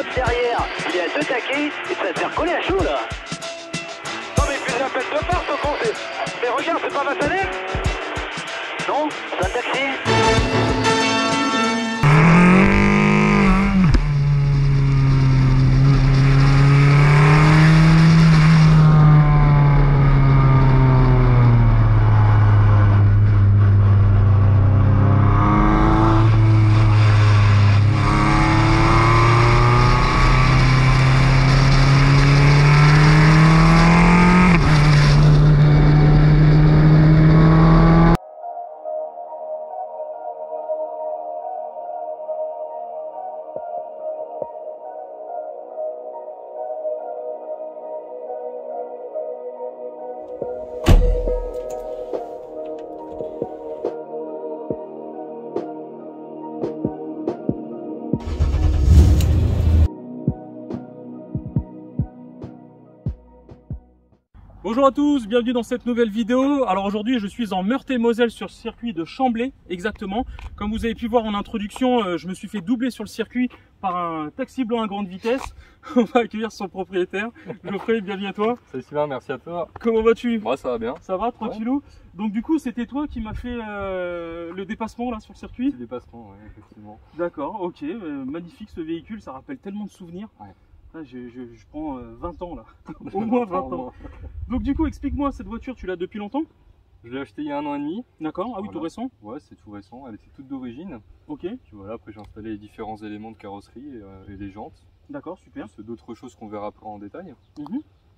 pilote derrière, il est à 2 taquets et ça va te faire coller à chaud là. Non mais il fait la peine de part ce con. Mais regarde, c'est pas Vassanet? Non, c'est un taxi. Bonjour à tous, bienvenue dans cette nouvelle vidéo. Alors aujourd'hui je suis en Meurthe-et-Moselle sur le circuit de Chamblay exactement. Comme vous avez pu voir en introduction, je me suis fait doubler sur le circuit par un taxi blanc à grande vitesse. On va accueillir son propriétaire. Geoffrey, bienvenue à toi. Salut Sylvain, merci à toi. Comment vas-tu? Moi ça va bien. Ça va, tranquillou. Ouais. Donc du coup c'était toi qui m'as fait le dépassement là sur le circuit? Le dépassement, oui, effectivement. D'accord, ok. Magnifique ce véhicule, ça rappelle tellement de souvenirs. Ouais. Je prends 20 ans là, au moins 20 ans. Donc du coup, explique-moi, cette voiture, tu l'as depuis longtemps? Je l'ai acheté il y a 1 an et demi. D'accord, ah oui, voilà. Tout récent? Ouais, c'est tout récent, elle était toute d'origine. Ok. Puis voilà, après j'ai installé les différents éléments de carrosserie et les jantes. D'accord, super. C'est d'autres choses qu'on verra après en détail.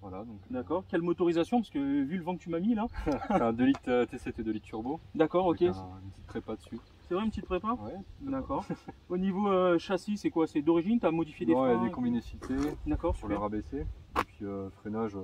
Voilà, donc. D'accord, quelle motorisation? Parce que vu le vent que tu m'as mis là. C'est un 2 litres T7 et 2 litres turbo. D'accord, ok. Avec une petite prépa dessus. C'est vrai, une petite prépa? Ouais. D'accord. Au niveau châssis, c'est quoi? C'est d'origine? Tu as modifié des freins? Il y a des combinés cités. D'accord, pour le rabaisser. Et puis freinage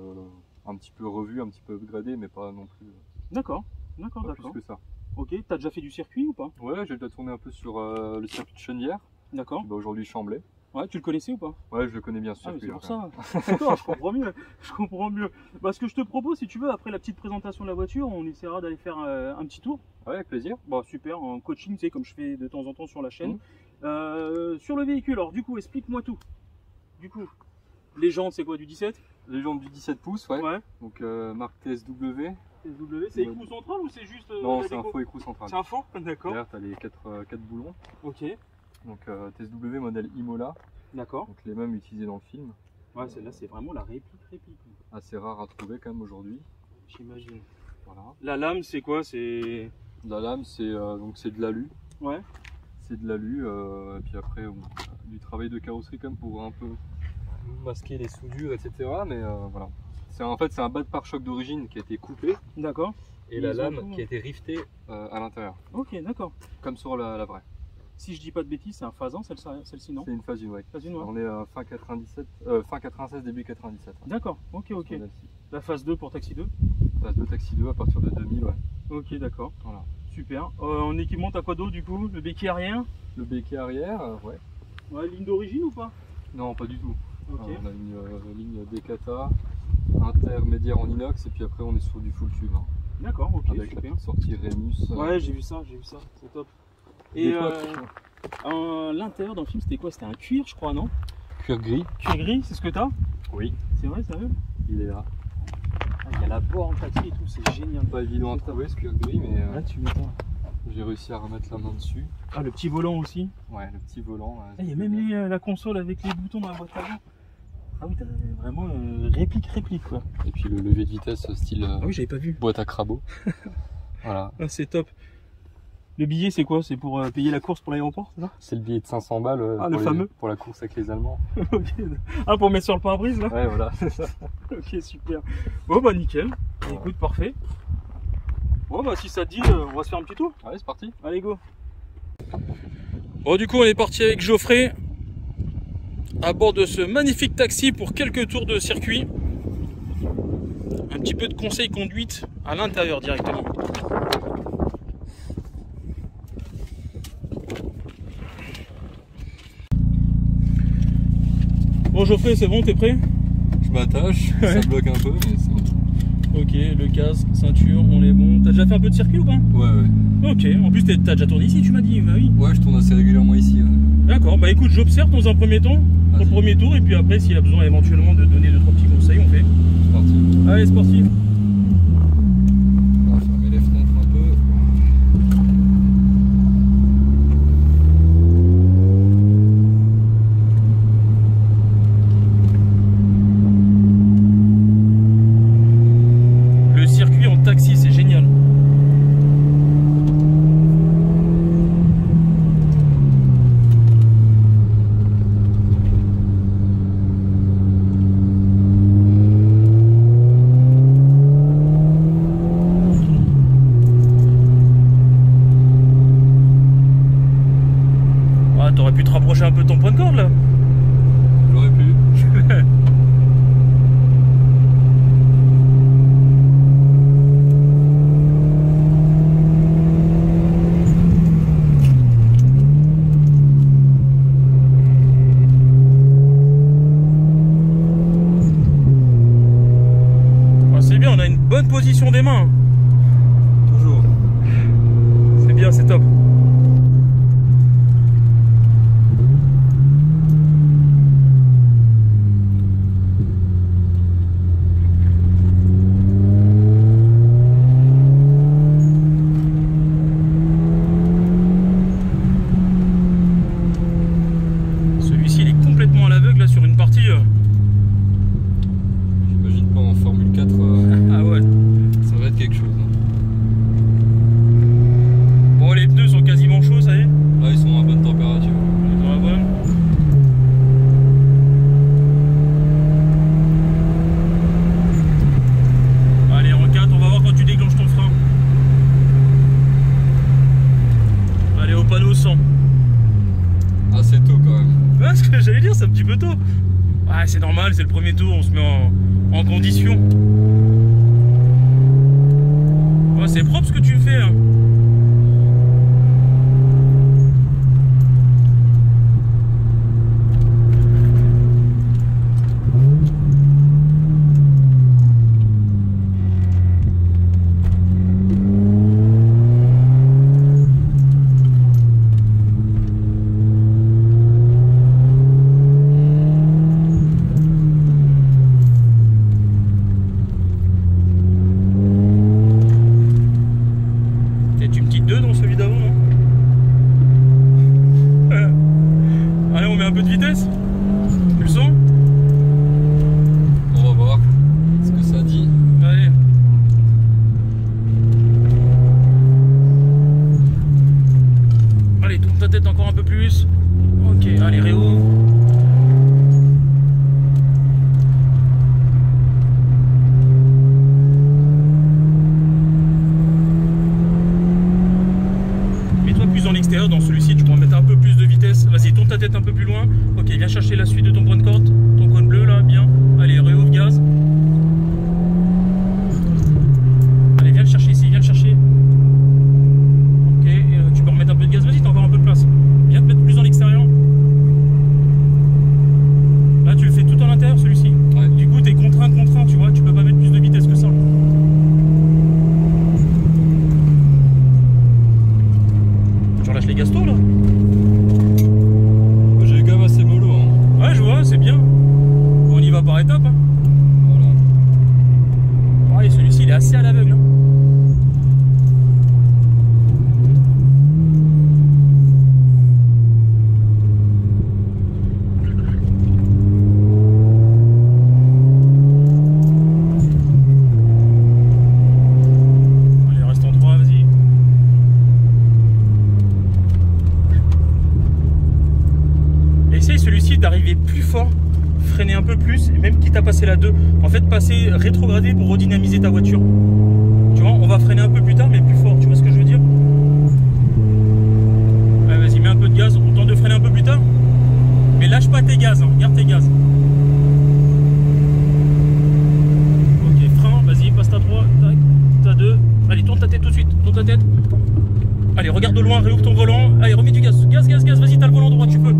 un petit peu revu, un petit peu upgradé, mais pas non plus. D'accord, d'accord. Plus que ça. Ok, tu as déjà fait du circuit ou pas? Ouais, j'ai déjà tourné un peu sur le circuit de Chennevières. D'accord. Bah, aujourd'hui Chamblay. Ouais, tu le connaissais ou pas? Ouais, je le connais bien ce circuit. C'est pour ça. D'accord, je comprends mieux. Je comprends mieux. Bah, ce que je te propose, si tu veux, après la petite présentation de la voiture, on essaiera d'aller faire un petit tour. Ouais, avec plaisir. Bon, super, en coaching, tu sais, comme je fais de temps en temps sur la chaîne. Sur le véhicule, alors du coup, explique-moi tout. Du coup, les jantes, c'est quoi, du 17? Les jantes du 17 pouces, ouais. Donc marque TSW. TSW, c'est écrou central ou c'est juste non, c'est un faux écrou central. C'est un faux? D'accord. Derrière, tu as les 4 boulons. Ok. Donc TSW modèle Imola. D'accord. Donc les mêmes utilisés dans le film. Ouais, celle-là, c'est vraiment la réplique. Assez rare à trouver quand même aujourd'hui. J'imagine. Voilà. La lame, c'est quoi? C'est la lame, c'est donc c'est de l'alu. Ouais. C'est de l'alu. Et puis après, du travail de carrosserie quand même pour un peu masquer les soudures, etc. Mais voilà. En fait, c'est un bas de pare-choc d'origine qui a été coupé. D'accord. Et la lame qui a été rivetée à l'intérieur. Ok, d'accord. Comme sur la vraie. Si je dis pas de bêtises, c'est un phase 1, celle-ci, non? C'est une phase 1, ouais. On est fin 96, début 97. Ouais. D'accord, ok. La phase 2 pour Taxi 2? Phase 2, Taxi 2 à partir de 2000, ouais. Ok, d'accord. Voilà. Super. En équipement, t'as quoi d'autre du coup? Le béquet arrière? Le béquet arrière, ouais. Ouais, ligne d'origine ou pas? Non, pas du tout. Okay. On a une ligne Decata, intermédiaire en inox, et puis après on est sur du full tube. Hein. D'accord, ok. Avec super. La petite sortie Remus. Ouais, j'ai vu ça, c'est top. Et l'intérieur dans le film, c'était quoi? C'était un cuir, je crois, non? Cuir gris. Cuir gris, c'est ce que t'as? Oui. C'est vrai, sérieux? Il est là. Il y a la borne taxi et tout, c'est génial. Pas évident à trouver ce cuir gris, mais tu m'étonnes. J'ai réussi à remettre la main dessus. Ah, le petit volant aussi? Ouais, le petit volant. Il y a même la console avec les boutons dans la boîte avant. Ah oui, t'as vraiment réplique quoi. Et puis le levier de vitesse style ah oui, j'avais pas vu. Boîte à crabot. Voilà. Ah, c'est top. Le billet, c'est quoi? C'est pour payer la course pour l'aéroport, c'est ça? C'est le billet de 500 balles le fameux. Pour la course avec les Allemands. Okay. Ah, pour mettre sur le pare-brise là? Ouais, voilà, c'est ça. Ok, super. Bon, bah nickel. Ouais. Écoute, parfait. Bon, bah si ça te dit, on va se faire un petit tour. Allez, c'est parti. Allez, go. Bon, du coup, on est parti avec Geoffrey à bord de ce magnifique taxi pour quelques tours de circuit. Un petit peu de conseil conduite à l'intérieur directement. Bon Geoffrey, c'est bon, t'es prêt? Je m'attache, ça bloque un peu, mais c'est bon. Ok, le casque, ceinture, on est bon. T'as déjà fait un peu de circuit ou pas? Ouais. Ok, en plus t'as déjà tourné ici, tu m'as dit, bah oui. Ouais, je tourne assez régulièrement ici. D'accord, bah écoute, j'observe dans un premier temps, pour le premier tour, et puis après, s'il y a besoin éventuellement de donner 2-3 petits conseils, on fait. C'est parti. Allez, sportif. On va fermer les fenêtres un peu. Le circuit en taxi, c'est génial. T'aurais pu te rapprocher un peu de ton point de corde là. J'aurais pu. Ah, c'est bien, on a une bonne position des mains. Toujours. C'est bien, c'est top. Celui-ci il est complètement à l'aveugle là sur une partie. J'imagine pas en Formule 4. Ah ouais. Ça va être quelque chose. Bon, les pneus sont quasiment chauds, ça y est. Là, ils sont à bonne température. Dans la bonne. Allez, en 4, on va voir quand tu déclenches ton frein. Allez, au panneau 100. Assez tôt quand même. Ouais, ce que j'allais dire, c'est un petit peu tôt. Ouais, c'est normal, c'est le premier tour, on se met en condition. Ouais, c'est propre ce que tu fais, hein. Une petite 2 dans celui d'avant, non? Allez, on met un peu de vitesse. Tu le sens? On va voir ce que ça dit. Allez. Allez, tourne ta tête encore un peu plus. Ok, allez, réouvre. Dans l'extérieur, dans celui-ci tu pourras mettre un peu plus de vitesse. Vas-y, tourne ta tête un peu plus loin. Ok, viens chercher la suite de ton point de corde, ton cône bleu là, bien. Allez, réouvre gaz. Allez, viens le chercher ici, viens le chercher. Ok, tu peux remettre un peu de gaz, vas-y, t'as encore un peu de place. Viens te mettre plus dans l'extérieur. Là tu le fais tout à l'intérieur celui-ci. Ouais. Du coup t'es contraint, tu vois, tu peux pas mettre plus de vitesse que ça. Tu relâches les gastos là? J'ai quand même assez mollo. Hein. Ouais, je vois, c'est bien. On y va par étapes. Hein. Voilà. Pareil, celui-ci il est assez à l'aveugle. Hein. Allez, reste en 3, vas-y. Essaye celui-ci d'arriver plus fort, freiner un peu plus, et même quitte à passer la 2. En fait, passer rétrogradé pour redynamiser ta voiture. Tu vois, on va freiner un peu plus tard, mais plus fort. Tu vois ce que je veux dire? Allez, vas-y, mets un peu de gaz. On tente de freiner un peu plus tard. Mais lâche pas tes gaz, hein. Garde tes gaz. Ok, frein, vas-y, passe ta 3, tac, ta 2. Allez, tourne ta tête tout de suite, tourne ta tête. Allez, regarde de loin, réouvre ton volant. Allez, remets du gaz, gaz, gaz, gaz. Vas-y, t'as le volant droit, tu peux.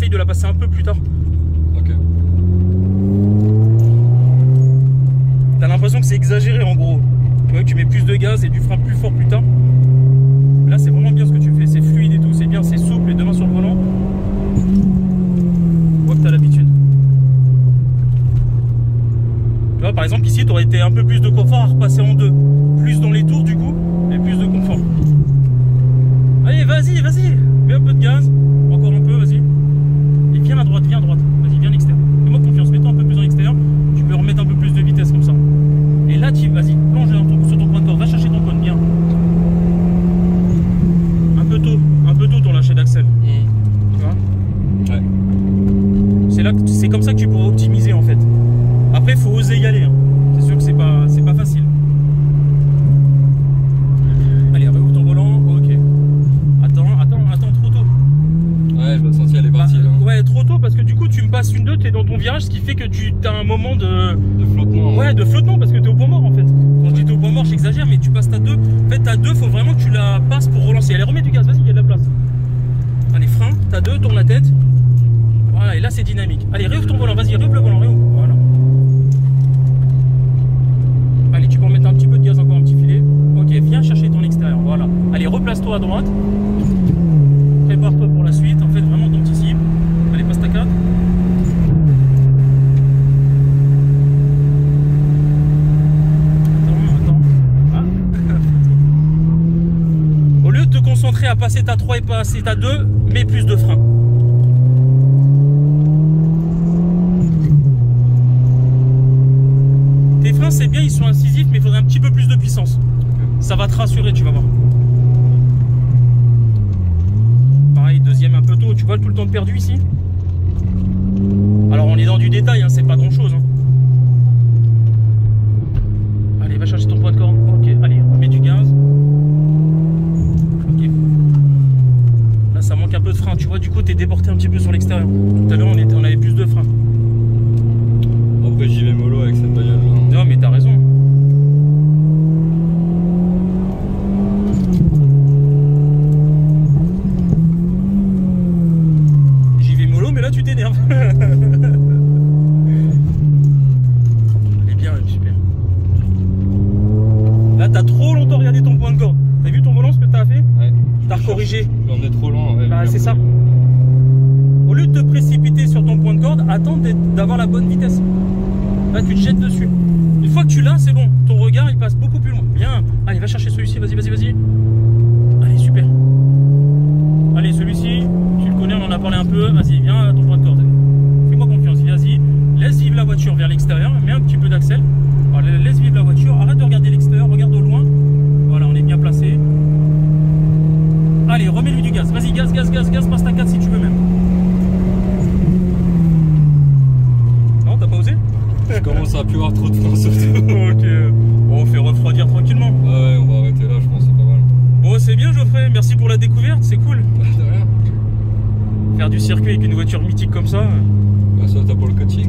essaye de la passer un peu plus tard. Ok. T'as l'impression que c'est exagéré en gros. Tu vois que tu mets plus de gaz et du frein plus fort plus tard. Là c'est vraiment bien ce que tu fais, c'est fluide et tout, c'est bien, c'est souple, les deux mains sur le volant. On voit que t'as l'habitude. Tu vois par exemple ici tu aurais été un peu plus de confort à repasser en deux. Plus dans les tours du coup, et plus de confort. Allez vas-y, mets un peu de gaz, encore un peu, vas-y. Et viens à droite, vas-y, viens à l'extérieur. Fais-moi confiance, mets-toi un peu plus en extérieur, tu peux remettre un peu plus de vitesse comme ça. Et là tu vas-y, plonge sur ton point de corde, va chercher ton point de bien. Un peu tôt ton lâcher d'axel. Tu vois? Ouais. C'est comme ça que tu pourras optimiser en fait. Après, il faut oser y aller. Hein. C'est sûr que c'est pas facile. Allez, réouvre ton volant. Ok. Attends, trop tôt. Ouais, je l'ai senti, elle est partie là. Ouais, trop tôt parce que du coup, tu me passes une 2, tu es dans ton virage, ce qui fait que tu as un moment de flottement. Ouais, de flottement parce que tu es au point mort en fait. Quand je dis t'es au point mort, j'exagère, mais tu passes ta 2. En fait, ta 2, faut vraiment que tu la passes pour relancer. Allez, remets du gaz, vas-y, il y a de la place. Allez, frein, ta 2, tourne la tête. Voilà, et là, c'est dynamique. Allez, réouvre ton volant, vas-y, réouvre le volant, réouvre. Voilà. Allez, tu peux remettre un petit peu de gaz, encore un petit filet. Ok, viens chercher ton extérieur, voilà. Allez, replace-toi à droite. Prépare-toi pour la suite, en fait, vraiment t'anticipes. Allez, passe ta 4. Attends. Ah. Au lieu de te concentrer à passer ta 3 et passer ta 2, mets plus de frein. Tes freins c'est bien, ils sont incisifs, mais il faudrait un petit peu plus de puissance. Ça va te rassurer, tu vas voir. Pareil, deuxième un peu tôt, tu vois tout le temps de perdu ici. Alors on est dans du détail, hein, c'est pas grand chose. Hein. Allez, va chercher ton point de corde. Ok, allez, remets du gaz. Ok. Là ça manque un peu de frein, tu vois, du coup t'es déporté un petit peu sur l'extérieur. Tout à l'heure on avait plus de frein. Après j'y vais mollo avec cette bagnole là. Non mais t'as raison. J'y vais mollo mais là tu t'énerves. Elle est bien, super. Là t'as trop longtemps regardé ton point de corde. T'as vu ton volant ce que t'as fait? Ouais. T'as corrigé. J'en ai trop lent. Ouais, bah c'est ça. Au lieu de te précipiter sur ton point de corde, attends d'avoir la bonne vitesse. Là tu te jettes dessus. Une fois que tu l'as, c'est bon. Ton regard il passe beaucoup plus loin. Bien. Allez, va chercher celui-ci. Vas-y. Allez, super. Allez, celui-ci, tu le connais, on en a parlé un peu. Vas-y, viens à ton point de corde. Fais-moi confiance. Vas-y. Laisse vivre la voiture vers l'extérieur. Mets un petit peu d'axel. Laisse vivre la voiture. Arrête de regarder l'extérieur. Regarde au loin. Voilà, on est bien placé. Allez, remets-lui du gaz. Vas-y, gaz. Passe ta 4 si tu veux même. Non, t'as pas osé? Je commence à plus avoir trop de frein surtout. Ok, bon, on fait refroidir tranquillement. Ouais, on va arrêter là, je pense, c'est pas mal. Bon, c'est bien Geoffrey, merci pour la découverte, c'est cool. De rien. Faire du circuit avec une voiture mythique comme ça. Bah, ça, t'as pour le quotidien.